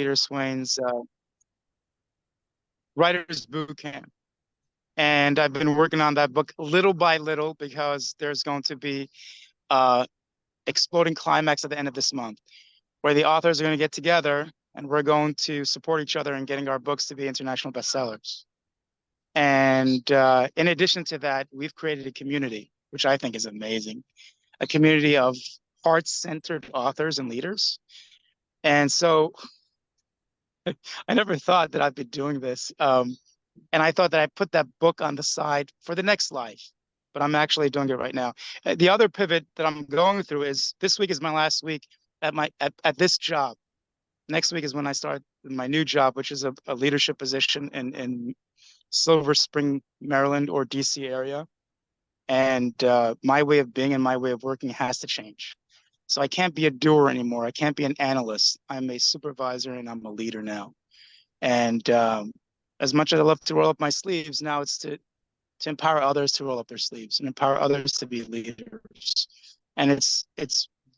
Peter Swain's Writers Boot Camp. And I've been working on that book little by little because there's going to be exploding climax at the end of this month where the authors are going to get together and we're going to support each other in getting our books to be international bestsellers. And in addition to that, we've created a community, which I think is amazing, a community of heart-centered authors and leaders. And so I never thought that I'd be doing this. And I thought that I put that book on the side for the next life, but I'm actually doing it right now. The other pivot that I'm going through is this week is my last week at this job. Next week is when I start my new job, which is a leadership position in Silver Spring, Maryland, or DC area. And my way of being and my way of working has to change. So I can't be a doer anymore. I can't be an analyst. I'm a supervisor and I'm a leader now. And as much as I love to roll up my sleeves, now it's to empower others to roll up their sleeves and empower others to be leaders. And it's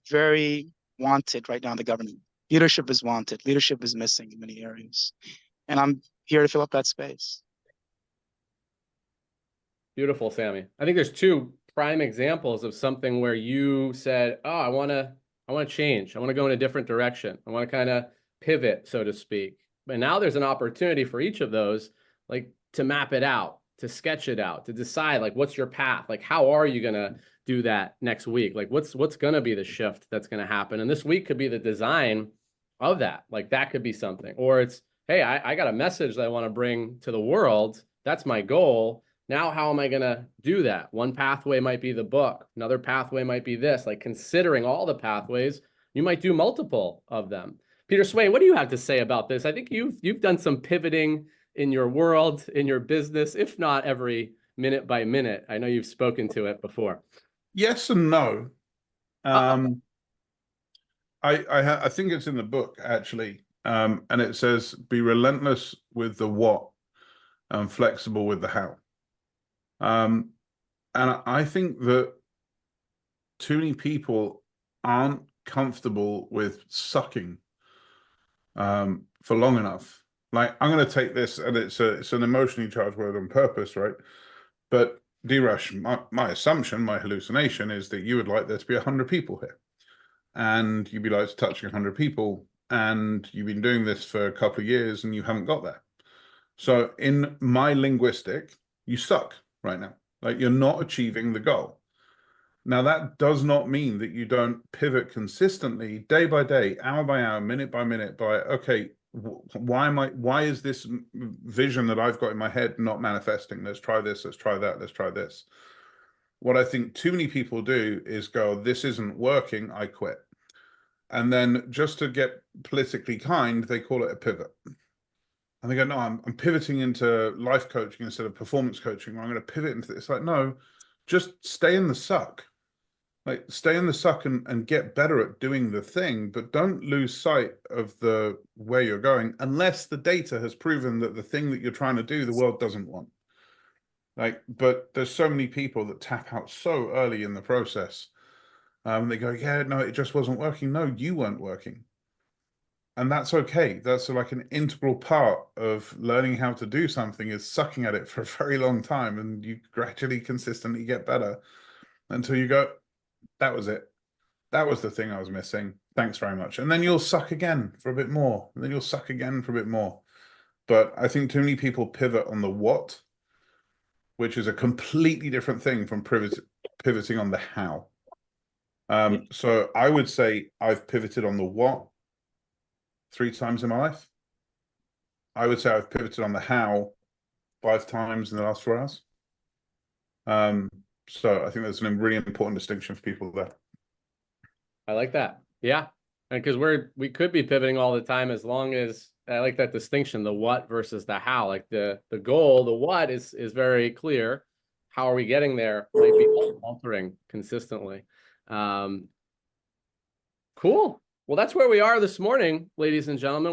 very wanted right now in the government. Leadership is wanted. Leadership is missing in many areas. And I'm here to fill up that space. Beautiful, Sammy. I think there's two prime examples of something where you said, oh, I want to change. I want to go in a different direction. I want to kind of pivot, so to speak. But now there's an opportunity for each of those, like to map it out, to sketch it out, to decide like what's your path, like how are you going to do that next week? Like what's going to be the shift that's going to happen? And this week could be the design of that. Like that could be something. Or it's, hey, I got a message that I want to bring to the world. That's my goal. Now, how am I going to do that? One pathway might be the book. Another pathway might be this. Like considering all the pathways, you might do multiple of them. Peter Swain, what do you have to say about this? I think you've done some pivoting in your world, in your business, if not every minute by minute. I know you've spoken to it before. Yes and no. I think it's in the book, actually. And it says, be relentless with the what and flexible with the how. And I think that too many people aren't comfortable with sucking for long enough. Like, I'm going to take this, and it's an emotionally charged word on purpose, right? But Dheeraj, my assumption, my hallucination is that you would like there to be 100 people here. And you'd be like to touching 100 people, and you've been doing this for a couple of years and you haven't got there. So in my linguistic, you suck right now. Like, you're not achieving the goal. Now, that does not mean that you don't pivot consistently, day by day, hour by hour, minute by minute, by, okay, why is this vision that I've got in my head not manifesting? Let's try this, let's try that, let's try this. What I think too many people do is go, this isn't working, I quit. And then just to get politically kind, they call it a pivot. And they go, no, I'm pivoting into life coaching instead of performance coaching. I'm going to pivot into this. It's like, no, just stay in the suck. Like, stay in the suck and get better at doing the thing, but don't lose sight of the where you're going, unless the data has proven that the thing that you're trying to do, the world doesn't want. Like, but there's so many people that tap out so early in the process. They go, yeah, no, it just wasn't working. No, you weren't working. And that's okay. That's like an integral part of learning how to do something, is sucking at it for a very long time. And you gradually, consistently get better until you go, that was it. That was the thing I was missing. Thanks very much. And then you'll suck again for a bit more. And then you'll suck again for a bit more. But I think too many people pivot on the what, which is a completely different thing from pivoting on the how. So I would say I've pivoted on the what 3 times in my life. I would say I've pivoted on the how 5 times in the last 4 hours. So I think that's a really important distinction for people there. I like that. Yeah. And because we could be pivoting all the time, as long as I like that distinction, the what versus the how. Like the goal, the what is very clear. How are we getting there might be altering consistently. Cool. Well, that's where we are this morning, ladies and gentlemen.